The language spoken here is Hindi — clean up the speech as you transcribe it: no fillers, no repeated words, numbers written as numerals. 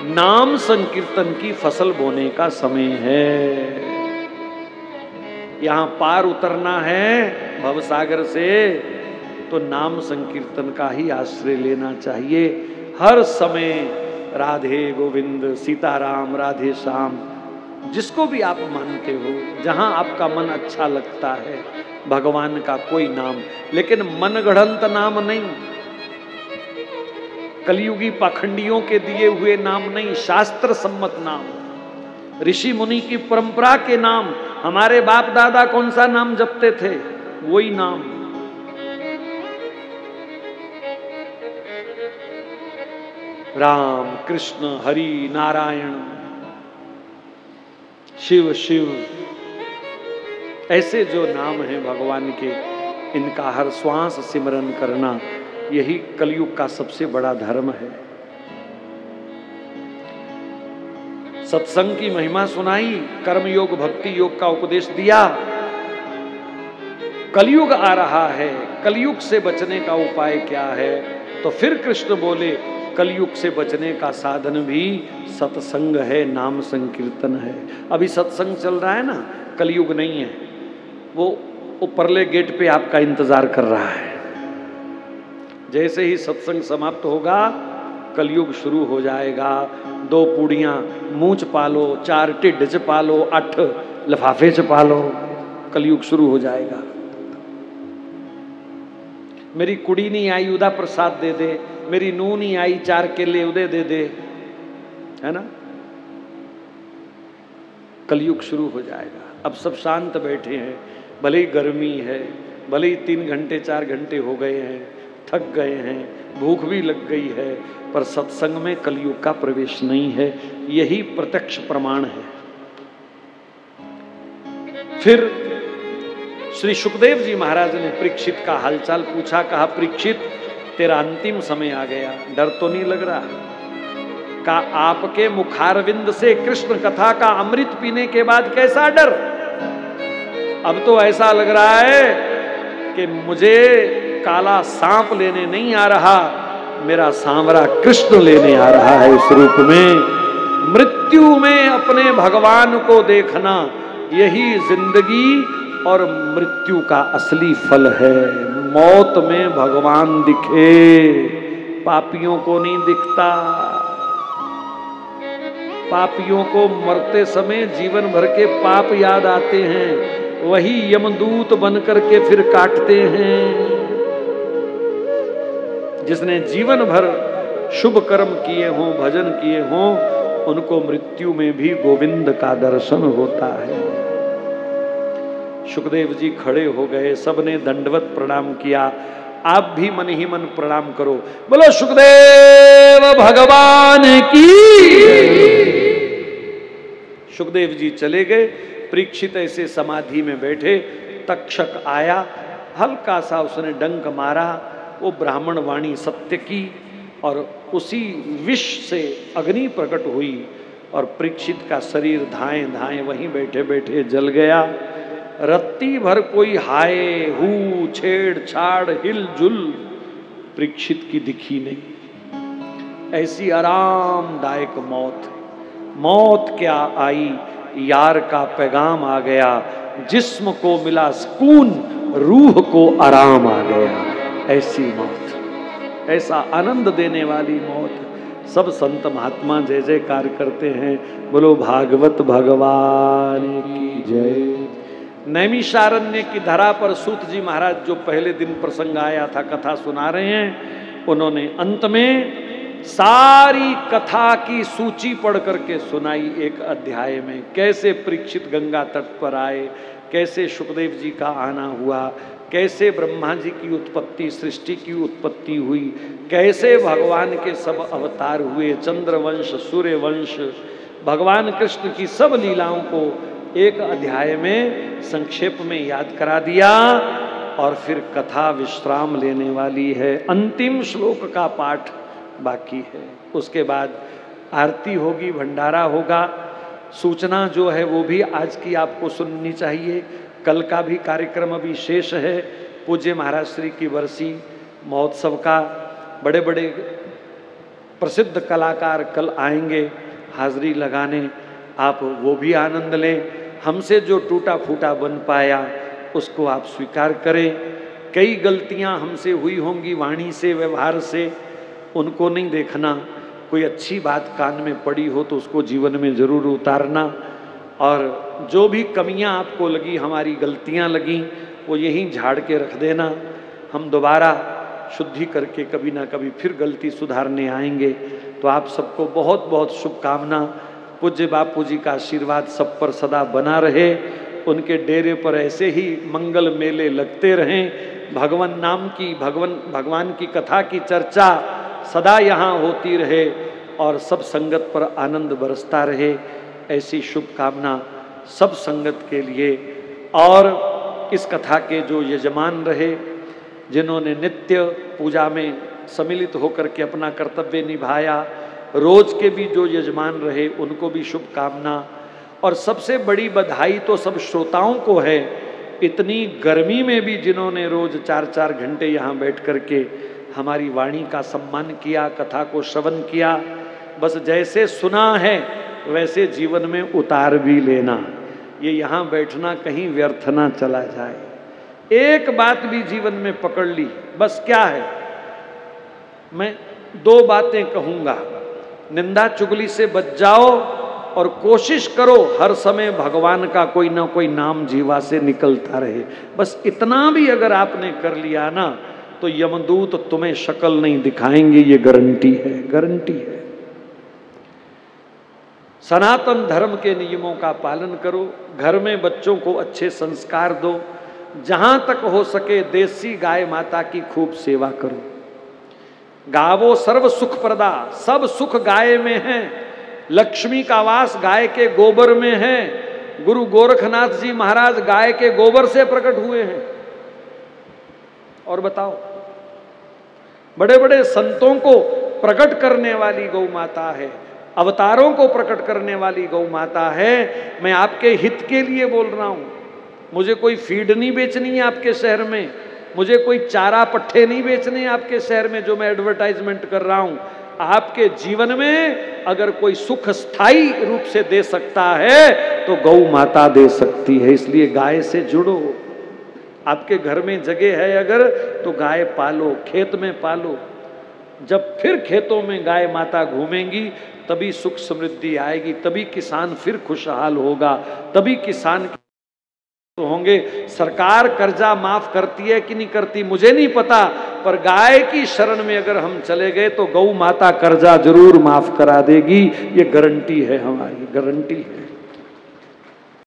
नाम संकीर्तन की फसल बोने का समय है। यहां पार उतरना है भवसागर से तो नाम संकीर्तन का ही आश्रय लेना चाहिए। हर समय राधे गोविंद, सीताराम, राधे श्याम, जिसको भी आप मानते हो, जहां आपका मन अच्छा लगता है, भगवान का कोई नाम, लेकिन मनगढ़ंत नाम नहीं, कलयुगी पाखंडियों के दिए हुए नाम नहीं, शास्त्र सम्मत नाम, ऋषि मुनि की परंपरा के नाम। हमारे बाप दादा कौन सा नाम जपते थे, वही नाम। राम, कृष्ण, हरि, नारायण, शिव शिव, ऐसे जो नाम हैं भगवान के, इनका हर श्वास सिमरन करना, यही कलयुग का सबसे बड़ा धर्म है। सत्संग की महिमा सुनाई, कर्म योग, भक्ति योग का उपदेश दिया। कलयुग आ रहा है, कलयुग से बचने का उपाय क्या है? तो फिर कृष्ण बोले, कलयुग से बचने का साधन भी सत्संग है, नाम संकीर्तन है। अभी सत्संग चल रहा है ना, कलयुग नहीं है, वो ऊपरले गेट पे आपका इंतजार कर रहा है। जैसे ही सत्संग समाप्त होगा, कलयुग शुरू हो जाएगा। 2 पूड़ियां मूंछ पालो, 4 टिड्ढ च पालो, 8 लिफाफे च पालो, कलयुग शुरू हो जाएगा। मेरी कुड़ी नहीं आई, उदा प्रसाद दे दे, मेरी नूह नहीं आई, 4 केले उदे दे दे, है ना? कलयुग शुरू हो जाएगा। अब सब शांत बैठे हैं, भले ही गर्मी है, भले ही 3 घंटे 4 घंटे हो गए हैं, थक गए हैं, भूख भी लग गई है, पर सत्संग में कलयुग का प्रवेश नहीं है। यही प्रत्यक्ष प्रमाण है। फिर श्री सुखदेव जी महाराज ने परीक्षित का हालचाल पूछा। कहा, परीक्षित तेरा अंतिम समय आ गया, डर तो नहीं लग रहा? का आपके मुखारविंद से कृष्ण कथा का अमृत पीने के बाद कैसा डर? अब तो ऐसा लग रहा है कि मुझे काला सांप लेने नहीं आ रहा, मेरा सांवरा कृष्ण लेने आ रहा है इस रूप में। मृत्यु में अपने भगवान को देखना, यही जिंदगी और मृत्यु का असली फल है। मौत में भगवान दिखे, पापियों को नहीं दिखता। पापियों को मरते समय जीवन भर के पाप याद आते हैं, वही यमदूत बनकर के फिर काटते हैं। जिसने जीवन भर शुभ कर्म किए हों, भजन किए हों, उनको मृत्यु में भी गोविंद का दर्शन होता है। सुखदेव जी खड़े हो गए, सबने दंडवत प्रणाम किया। आप भी मन ही मन प्रणाम करो, बोलो सुखदेव भगवान की। सुखदेव जी चले गए। परीक्षित ऐसे समाधि में बैठे, तक्षक आया, हल्का सा उसने डंक मारा, वो ब्राह्मण वाणी सत्य की, और उसी विष से अग्नि प्रकट हुई और परीक्षित का शरीर धाएं धाएं वहीं बैठे बैठे जल गया। रत्ती भर कोई हाय हू छेड़छाड़ हिलजुल परीक्षित की दिखी नहीं। ऐसी आरामदायक मौत, मौत क्या आई, यार का पैगाम आ गया। जिस्म को मिला सुकून, रूह को आराम आ गया। ऐसी मौत, ऐसा आनंद देने वाली मौत। सब संत महात्मा जय जयकार करते हैं, बोलो भागवत भगवान की जय। नैमिषारण्य की धरा पर सूत जी महाराज, जो पहले दिन प्रसंग आया था, कथा सुना रहे हैं। उन्होंने अंत में सारी कथा की सूची पढ़ करके सुनाई एक अध्याय में। कैसे परीक्षित गंगा तट पर आए, कैसे सुखदेव जी का आना हुआ, कैसे ब्रह्मा जी की उत्पत्ति, सृष्टि की उत्पत्ति हुई, कैसे भगवान के सब अवतार हुए, चंद्रवंश, सूर्यवंश, भगवान कृष्ण की सब लीलाओं को एक अध्याय में संक्षेप में याद करा दिया। और फिर कथा विश्राम लेने वाली है, अंतिम श्लोक का पाठ बाकी है। उसके बाद आरती होगी, भंडारा होगा। सूचना जो है वो भी आज की आपको सुननी चाहिए। कल का भी कार्यक्रम अभी शेष है। पूज्य महाराज श्री की वर्षी महोत्सव का बड़े बड़े प्रसिद्ध कलाकार कल आएंगे हाजिरी लगाने, आप वो भी आनंद लें। हमसे जो टूटा फूटा बन पाया उसको आप स्वीकार करें। कई गलतियां हमसे हुई होंगी वाणी से, व्यवहार से, उनको नहीं देखना। कोई अच्छी बात कान में पड़ी हो तो उसको जीवन में जरूर उतारना, और जो भी कमियां आपको लगी, हमारी गलतियां लगी, वो यहीं झाड़ के रख देना। हम दोबारा शुद्धि करके कभी ना कभी फिर गलती सुधारने आएंगे। तो आप सबको बहुत बहुत शुभकामना। पूज्य बापू जी का आशीर्वाद सब पर सदा बना रहे। उनके डेरे पर ऐसे ही मंगल मेले लगते रहें। भगवान नाम की, भगवान की कथा की चर्चा सदा यहाँ होती रहे और सब संगत पर आनंद बरसता रहे, ऐसी शुभकामना सब संगत के लिए। और इस कथा के जो यजमान रहे, जिन्होंने नित्य पूजा में सम्मिलित होकर के अपना कर्तव्य निभाया, रोज के भी जो यजमान रहे उनको भी शुभकामना। और सबसे बड़ी बधाई तो सब श्रोताओं को है, इतनी गर्मी में भी जिन्होंने रोज 4-4 घंटे यहाँ बैठ करके हमारी वाणी का सम्मान किया, कथा को श्रवण किया। बस जैसे सुना है वैसे जीवन में उतार भी लेना। ये यहाँ बैठना कहीं व्यर्थ ना चला जाए। एक बात भी जीवन में पकड़ ली, बस क्या है, मैं 2 बातें कहूँगा। निंदा चुगली से बच जाओ और कोशिश करो हर समय भगवान का कोई ना कोई नाम जीवा से निकलता रहे। बस इतना भी अगर आपने कर लिया ना, तो यमदूत तुम्हें शक्ल नहीं दिखाएंगे, ये गारंटी है, गारंटी है। सनातन धर्म के नियमों का पालन करो, घर में बच्चों को अच्छे संस्कार दो, जहां तक हो सके देसी गाय माता की खूब सेवा करो। गावो सर्व सुख प्रदा, सब सुख गाय में है। लक्ष्मी का वास गाय के गोबर में है। गुरु गोरखनाथ जी महाराज गाय के गोबर से प्रकट हुए हैं। और बताओ, बड़े बड़े संतों को प्रकट करने वाली गौ माता है, अवतारों को प्रकट करने वाली गौ माता है। मैं आपके हित के लिए बोल रहा हूं। मुझे कोई फीड नहीं बेचनी है आपके शहर में, मुझे कोई चारा पट्टे नहीं बेचने हैं आपके शहर में जो मैं एडवर्टाइजमेंट कर रहा हूं। आपके जीवन में अगर कोई सुख स्थायी रूप से दे सकता है तो गौ माता दे सकती है। इसलिए गाय से जुड़ो। आपके घर में जगह है अगर, तो गाय पालो, खेत में पालो। जब फिर खेतों में गाय माता घूमेंगी तभी सुख समृद्धि आएगी, तभी किसान फिर खुशहाल होगा, तभी किसान तो होंगे। सरकार कर्जा माफ करती है कि नहीं करती मुझे नहीं पता, पर गाय की शरण में अगर हम चले गए तो गौ माता कर्जा जरूर माफ करा देगी। ये गारंटी है, हमारी गारंटी है।